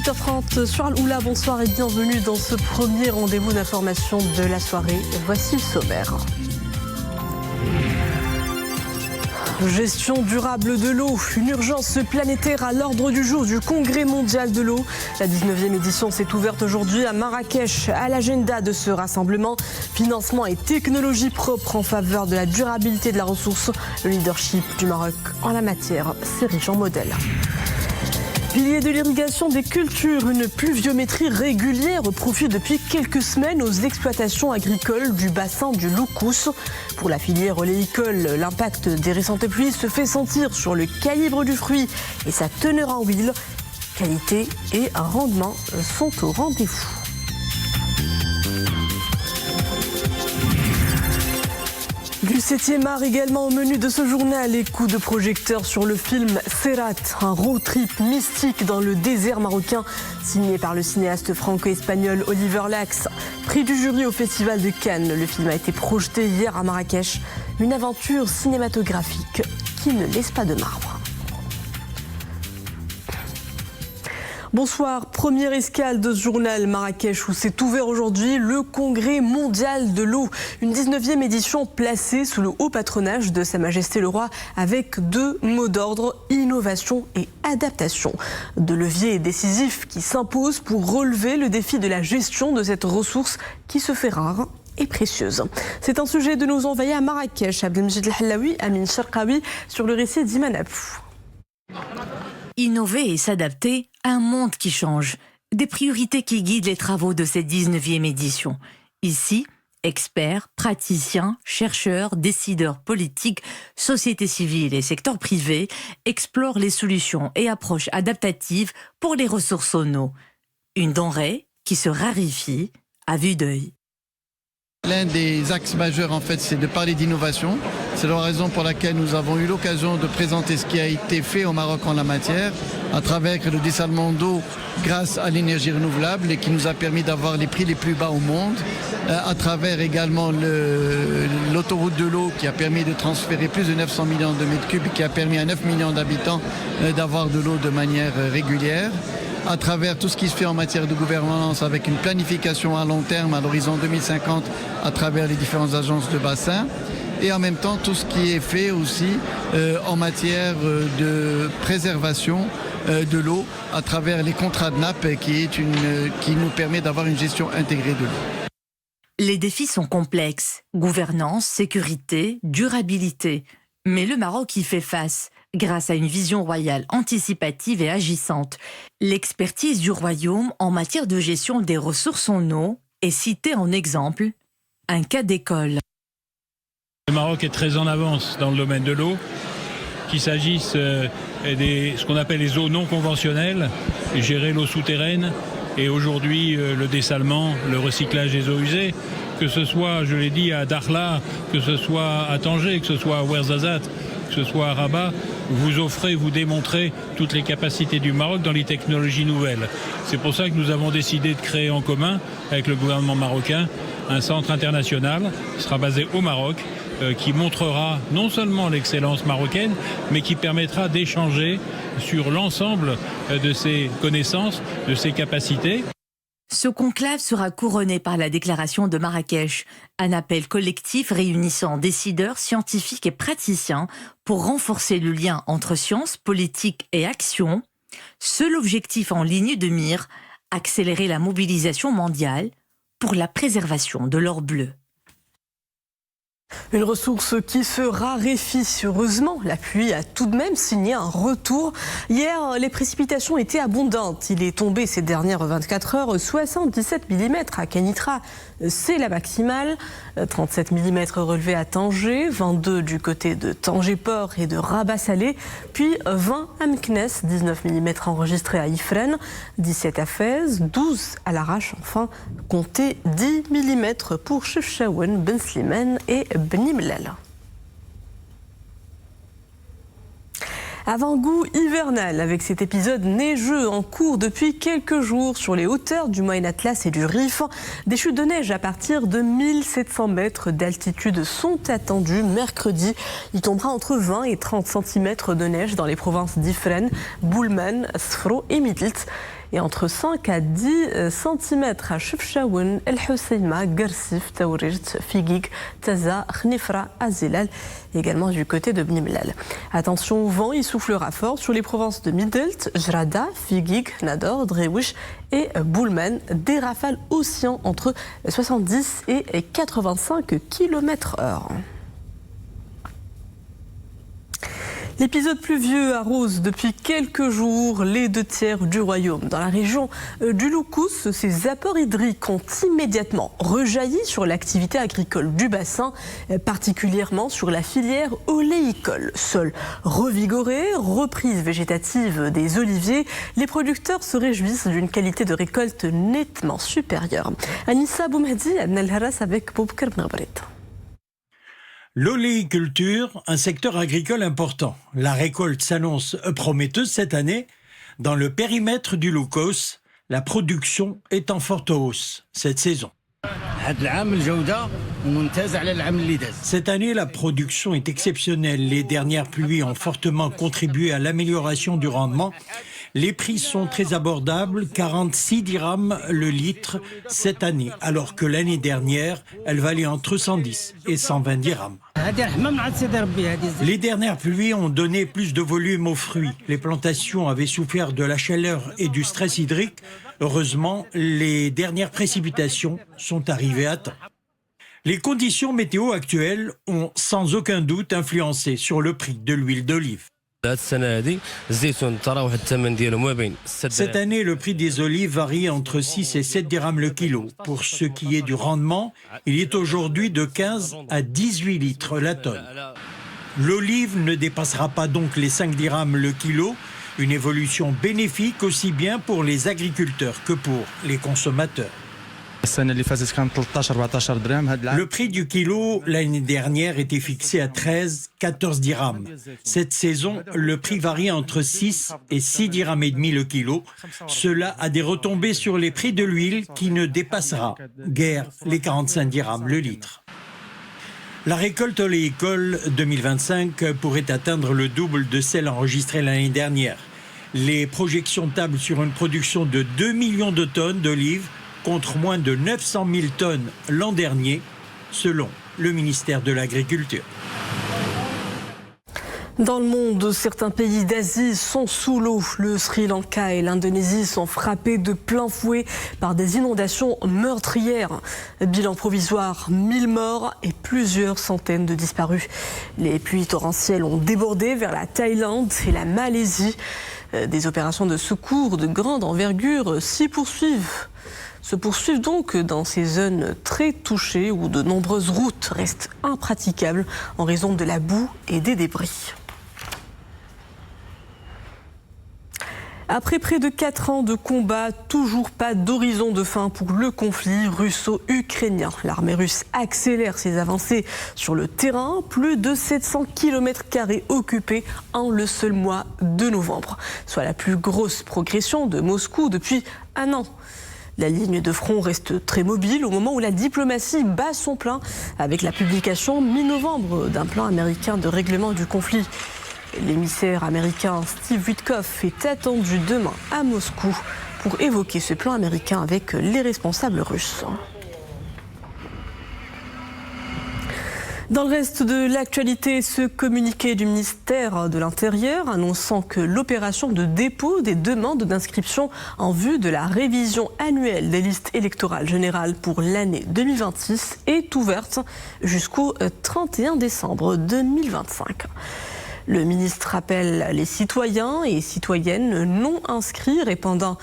8h30 sur Al-Oula, bonsoir et bienvenue dans ce premier rendez-vous d'information de la soirée. Voici le sommaire. Gestion durable de l'eau, une urgence planétaire à l'ordre du jour du Congrès mondial de l'eau. La 19e édition s'est ouverte aujourd'hui à Marrakech. À l'agenda de ce rassemblement, financement et technologie propre en faveur de la durabilité de la ressource. Le leadership du Maroc en la matière, c'est riche en modèles. Pilier de l'irrigation des cultures, une pluviométrie régulière profite depuis quelques semaines aux exploitations agricoles du bassin du Loukous. Pour la filière oléicole, l'impact des récentes pluies se fait sentir sur le calibre du fruit et sa teneur en huile. Qualité et rendement sont au rendez-vous. Du 7e art également au menu de ce journal, les coups de projecteur sur le film Serrat, un road trip mystique dans le désert marocain, signé par le cinéaste franco-espagnol Oliver Lax. Prix du jury au Festival de Cannes, le film a été projeté hier à Marrakech. Une aventure cinématographique qui ne laisse pas de marbre. Bonsoir, première escale de ce journal Marrakech où s'est ouvert aujourd'hui le Congrès mondial de l'eau. Une 19e édition placée sous le haut patronage de Sa Majesté le Roi avec deux mots d'ordre, innovation et adaptation. Deux leviers décisifs qui s'imposent pour relever le défi de la gestion de cette ressource qui se fait rare et précieuse. C'est un sujet de nos envoyés à Marrakech, Abdelmajid El-Hallaoui, Amine Cherkaoui, sur le récit d'Iman Abou. Innover et s'adapter à un monde qui change. Des priorités qui guident les travaux de cette 19e édition. Ici, experts, praticiens, chercheurs, décideurs politiques, société civile et secteur privé explorent les solutions et approches adaptatives pour les ressources en eau. Une denrée qui se raréfie à vue d'œil. L'un des axes majeurs, en fait, c'est de parler d'innovation. C'est la raison pour laquelle nous avons eu l'occasion de présenter ce qui a été fait au Maroc en la matière, à travers le dessalement d'eau grâce à l'énergie renouvelable et qui nous a permis d'avoir les prix les plus bas au monde, à travers également l'autoroute de l'eau qui a permis de transférer plus de 900 millions de mètres cubes et qui a permis à 9 millions d'habitants d'avoir de l'eau de manière régulière. À travers tout ce qui se fait en matière de gouvernance avec une planification à long terme à l'horizon 2050 à travers les différentes agences de bassin et en même temps tout ce qui est fait aussi en matière de préservation de l'eau à travers les contrats de nappe qui nous permet d'avoir une gestion intégrée de l'eau. Les défis sont complexes, gouvernance, sécurité, durabilité. Mais le Maroc y fait face. Grâce à une vision royale anticipative et agissante. L'expertise du royaume en matière de gestion des ressources en eau est citée en exemple, un cas d'école. Le Maroc est très en avance dans le domaine de l'eau, qu'il s'agisse ce qu'on appelle les eaux non conventionnelles, gérer l'eau souterraine et aujourd'hui le dessalement, le recyclage des eaux usées, que ce soit, je l'ai dit, à Dakhla, que ce soit à Tanger, que ce soit à Ouarzazate, que ce soit à Rabat, vous démontrez toutes les capacités du Maroc dans les technologies nouvelles. C'est pour ça que nous avons décidé de créer en commun avec le gouvernement marocain un centre international qui sera basé au Maroc, qui montrera non seulement l'excellence marocaine, mais qui permettra d'échanger sur l'ensemble de ces connaissances, de ces capacités. Ce conclave sera couronné par la déclaration de Marrakech, un appel collectif réunissant décideurs, scientifiques et praticiens pour renforcer le lien entre science, politique et action. Seul objectif en ligne de mire, accélérer la mobilisation mondiale pour la préservation de l'or bleu. Une ressource qui se raréfie. Heureusement, la pluie a tout de même signé un retour. Hier, les précipitations étaient abondantes. Il est tombé ces dernières 24 heures 77 mm à Kenitra. C'est la maximale. 37 mm relevés à Tanger, 22 du côté de Tanger-Port et de Rabat-Salé, puis 20 à Meknes, 19 mm enregistrés à Ifrane, 17 à Fès, 12 à l'Arrache. Enfin, comptez 10 mm pour Chefchaouen, Ben Slimane et Beni Mellal. Avant-goût hivernal avec cet épisode neigeux en cours depuis quelques jours sur les hauteurs du Moyen Atlas et du Rif. Des chutes de neige à partir de 1700 mètres d'altitude sont attendues mercredi. Il tombera entre 20 et 30 cm de neige dans les provinces d'Ifrane, Boulman, Sfro et Midelt. et entre 5 à 10 cm à Chefchaouen, El Housseima, Gersif, Taourirt, Figig, Taza, Khnifra, Azilal, également du côté de Bnimlal. Attention au vent, il soufflera fort sur les provinces de Midelt, Jrada, Figig, Nador, Drewish et Boulman. Des rafales oscillant entre 70 et 85 km/h. L'épisode pluvieux arrose depuis quelques jours les 2/3 du royaume. Dans la région du Loukous, ces apports hydriques ont immédiatement rejailli sur l'activité agricole du bassin, particulièrement sur la filière oléicole. Sol revigoré, reprise végétative des oliviers, les producteurs se réjouissent d'une qualité de récolte nettement supérieure. Anissa Boumhadi, Adnel Haras avec Boubkar Bnabrit. L'oléiculture, un secteur agricole important. La récolte s'annonce prometteuse cette année. Dans le périmètre du Loukous, la production est en forte hausse cette saison. Cette année, la production est exceptionnelle. Les dernières pluies ont fortement contribué à l'amélioration du rendement. Les prix sont très abordables, 46 dirhams le litre cette année, alors que l'année dernière, elle valait entre 110 et 120 dirhams. Les dernières pluies ont donné plus de volume aux fruits. Les plantations avaient souffert de la chaleur et du stress hydrique. Heureusement, les dernières précipitations sont arrivées à temps. Les conditions météo actuelles ont sans aucun doute influencé sur le prix de l'huile d'olive. Cette année, le prix des olives varie entre 6 et 7 dirhams le kilo. Pour ce qui est du rendement, il est aujourd'hui de 15 à 18 litres la tonne. L'olive ne dépassera pas donc les 5 dirhams le kilo, une évolution bénéfique aussi bien pour les agriculteurs que pour les consommateurs. Le prix du kilo l'année dernière était fixé à 13-14 dirhams. Cette saison, le prix varie entre 6 et 6 dirhams et demi le kilo. Cela a des retombées sur les prix de l'huile qui ne dépassera guère les 45 dirhams le litre. La récolte oléicole 2025 pourrait atteindre le double de celle enregistrée l'année dernière. Les projections tablent sur une production de 2 millions de tonnes d'olives contre moins de 900 000 tonnes l'an dernier, selon le ministère de l'Agriculture. Dans le monde, certains pays d'Asie sont sous l'eau. Le Sri Lanka et l'Indonésie sont frappés de plein fouet par des inondations meurtrières. Bilan provisoire, 1000 morts et plusieurs centaines de disparus. Les pluies torrentielles ont débordé vers la Thaïlande et la Malaisie. Des opérations de secours de grande envergure se poursuivent donc dans ces zones très touchées où de nombreuses routes restent impraticables en raison de la boue et des débris. Après près de 4 ans de combat, toujours pas d'horizon de fin pour le conflit russo-ukrainien. L'armée russe accélère ses avancées sur le terrain, plus de 700 km² occupés en le seul mois de novembre, soit la plus grosse progression de Moscou depuis un an. La ligne de front reste très mobile au moment où la diplomatie bat son plein avec la publication mi-novembre d'un plan américain de règlement du conflit. L'émissaire américain Steve Witkoff est attendu demain à Moscou pour évoquer ce plan américain avec les responsables russes. Dans le reste de l'actualité, ce communiqué du ministère de l'Intérieur annonçant que l'opération de dépôt des demandes d'inscription en vue de la révision annuelle des listes électorales générales pour l'année 2026 est ouverte jusqu'au 31 décembre 2025. Le ministre appelle les citoyens et citoyennes non inscrits répondant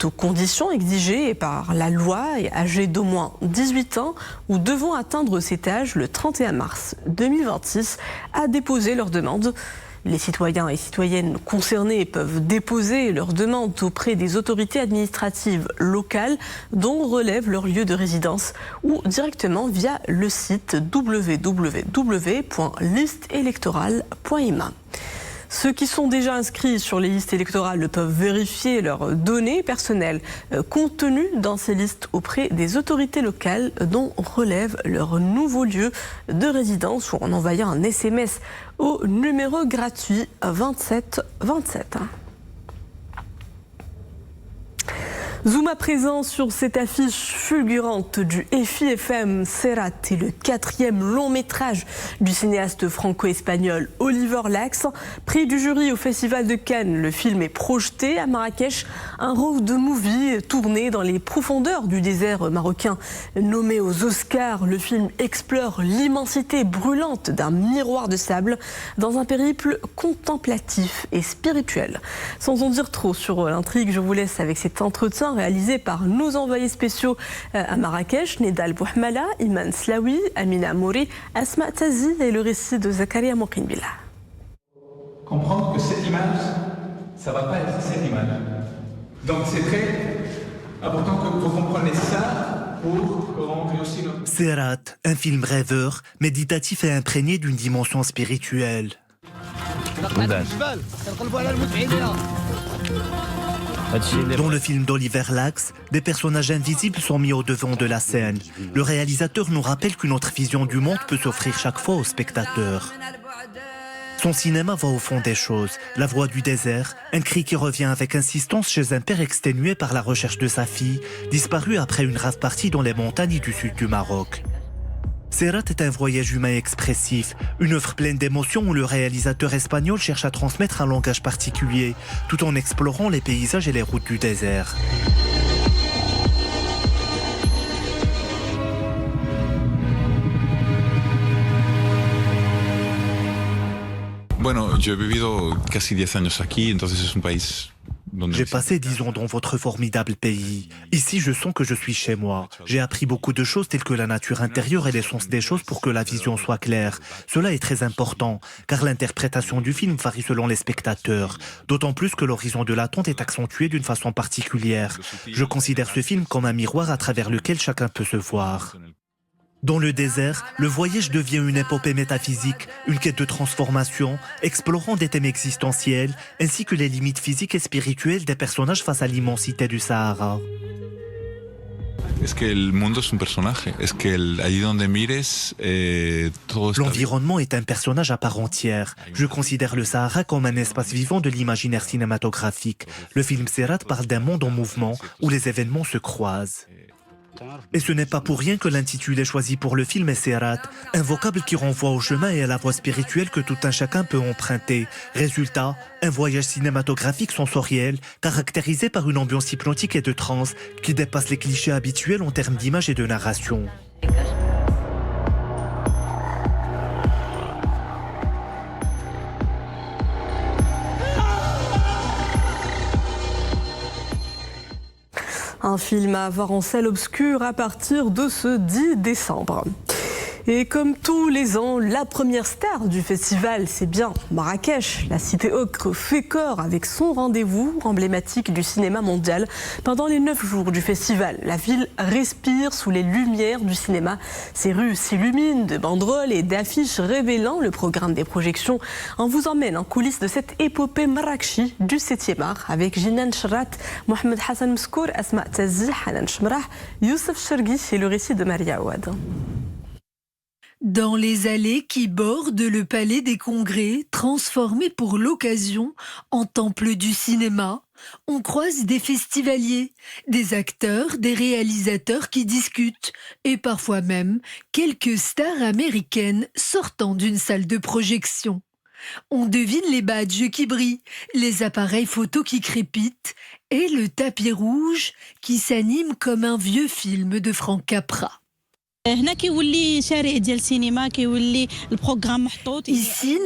aux conditions exigées par la loi et âgés d'au moins 18 ans ou devant atteindre cet âge le 31 mars 2026 à déposer leur demande. Les citoyens et citoyennes concernés peuvent déposer leur demande auprès des autorités administratives locales dont relève leur lieu de résidence ou directement via le site www.listeelectorale.ima. Ceux qui sont déjà inscrits sur les listes électorales peuvent vérifier leurs données personnelles contenues dans ces listes auprès des autorités locales dont relève leur nouveau lieu de résidence ou en envoyant un SMS au numéro gratuit 2727. Zoom à présent sur cette affiche fulgurante du EFI FM. Serrat est le 4e long métrage du cinéaste franco-espagnol Oliver Lax. Prix du jury au Festival de Cannes, le film est projeté à Marrakech. Un road movie tourné dans les profondeurs du désert marocain. Nommé aux Oscars, le film explore l'immensité brûlante d'un miroir de sable dans un périple contemplatif et spirituel. Sans en dire trop sur l'intrigue, je vous laisse avec cet entretien réalisé par nos envoyés spéciaux à Marrakech, Nedal Bouhmala, Iman Slaoui, Amina Mouri, Asma Tazi et le récit de Zakaria Mokinbillah. Comprendre que cette image, ça ne va pas être cette image. Donc c'est très important que vous compreniez ça pour qu'on réussisse. Serrat, un film rêveur, méditatif et imprégné d'une dimension spirituelle. Dans le film d'Oliver Lax, des personnages invisibles sont mis au devant de la scène. Le réalisateur nous rappelle qu'une autre vision du monde peut s'offrir chaque fois au spectateur. Son cinéma va au fond des choses. La voix du désert, un cri qui revient avec insistance chez un père exténué par la recherche de sa fille, disparue après une rave partie dans les montagnes du sud du Maroc. Serrat est un voyage humain expressif, une œuvre pleine d'émotions où le réalisateur espagnol cherche à transmettre un langage particulier, tout en explorant les paysages et les routes du désert. Bueno, yo he vivido casi 10 años aquí, entonces es un país. J'ai passé 10 ans dans votre formidable pays. Ici, je sens que je suis chez moi. J'ai appris beaucoup de choses telles que la nature intérieure et l'essence des choses pour que la vision soit claire. Cela est très important, car l'interprétation du film varie selon les spectateurs. D'autant plus que l'horizon de l'attente est accentué d'une façon particulière. Je considère ce film comme un miroir à travers lequel chacun peut se voir. Dans le désert, le voyage devient une épopée métaphysique, une quête de transformation, explorant des thèmes existentiels, ainsi que les limites physiques et spirituelles des personnages face à l'immensité du Sahara. Es que el mundo es un personaje, es que allí donde mires, todo está. L'environnement est un personnage à part entière. Je considère le Sahara comme un espace vivant de l'imaginaire cinématographique. Le film Serrat parle d'un monde en mouvement où les événements se croisent. Et ce n'est pas pour rien que l'intitulé choisi pour le film est Serrat, un vocable qui renvoie au chemin et à la voie spirituelle que tout un chacun peut emprunter. Résultat, un voyage cinématographique sensoriel, caractérisé par une ambiance hypnotique et de transe qui dépasse les clichés habituels en termes d'image et de narration. Un film à voir en salle obscure à partir de ce 10 décembre. Et comme tous les ans, la première star du festival, c'est bien Marrakech. La cité ocre fait corps avec son rendez-vous emblématique du cinéma mondial. Pendant les 9 jours du festival, la ville respire sous les lumières du cinéma. Ses rues s'illuminent de banderoles et d'affiches révélant le programme des projections. On vous emmène en coulisses de cette épopée marrakchi du 7e art avec Jinan Chrat, Mohamed Hassan Mskour, Asma Tazi, Hanan Chmrah, Youssef Chergui et le récit de Maria Ouad. Dans les allées qui bordent le palais des congrès, transformé pour l'occasion en temple du cinéma, on croise des festivaliers, des acteurs, des réalisateurs qui discutent et parfois même quelques stars américaines sortant d'une salle de projection. On devine les badges qui brillent, les appareils photo qui crépitent et le tapis rouge qui s'anime comme un vieux film de Frank Capra. Ici,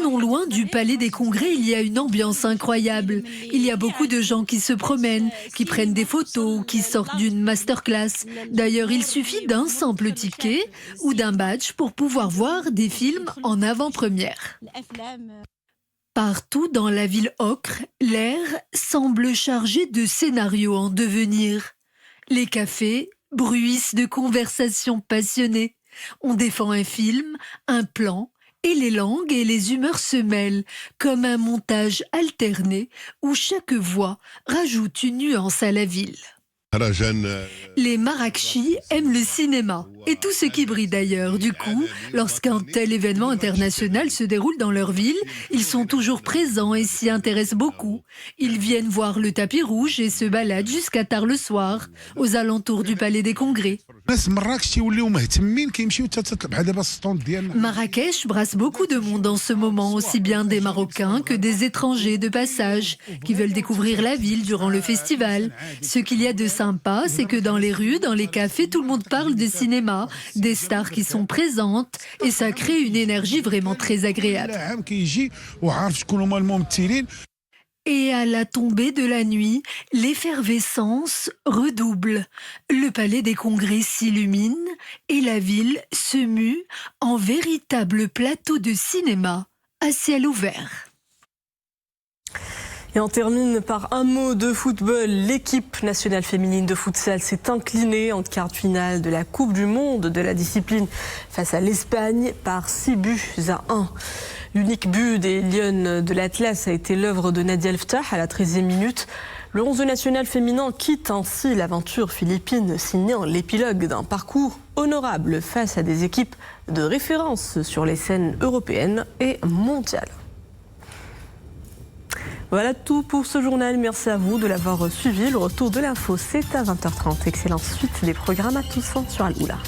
non loin du Palais des Congrès, il y a une ambiance incroyable. Il y a beaucoup de gens qui se promènent, qui prennent des photos, qui sortent d'une masterclass. D'ailleurs, il suffit d'un simple ticket ou d'un badge pour pouvoir voir des films en avant-première. Partout dans la ville ocre, l'air semble chargé de scénarios en devenir. Les cafés bruissent de conversations passionnées. On défend un film, un plan, et les langues et les humeurs se mêlent, comme un montage alterné où chaque voix rajoute une nuance à la ville. Les Marrakchis aiment le cinéma. Et tout ce qui brille d'ailleurs. Du coup, lorsqu'un tel événement international se déroule dans leur ville, ils sont toujours présents et s'y intéressent beaucoup. Ils viennent voir le tapis rouge et se baladent jusqu'à tard le soir, aux alentours du Palais des Congrès. Marrakech brasse beaucoup de monde en ce moment, aussi bien des Marocains que des étrangers de passage, qui veulent découvrir la ville durant le festival. Ce qu'il y a de sympa, c'est que dans les rues, dans les cafés, tout le monde parle de cinéma, des stars qui sont présentes, et ça crée une énergie vraiment très agréable. Et à la tombée de la nuit, l'effervescence redouble. Le Palais des Congrès s'illumine et la ville se mue en véritable plateau de cinéma à ciel ouvert. Et on termine par un mot de football. L'équipe nationale féminine de futsal s'est inclinée en quart de finale de la Coupe du Monde de la discipline face à l'Espagne par 6-1. L'unique but des Lionnes de l'Atlas a été l'œuvre de Nadia El-Ftah à la 13e minute. Le 11 national féminin quitte ainsi l'aventure philippine, signant l'épilogue d'un parcours honorable face à des équipes de référence sur les scènes européennes et mondiales. Voilà tout pour ce journal. Merci à vous de l'avoir suivi. Le retour de l'info, c'est à 20h30. Excellente suite des programmes à tous sur Al-Oula.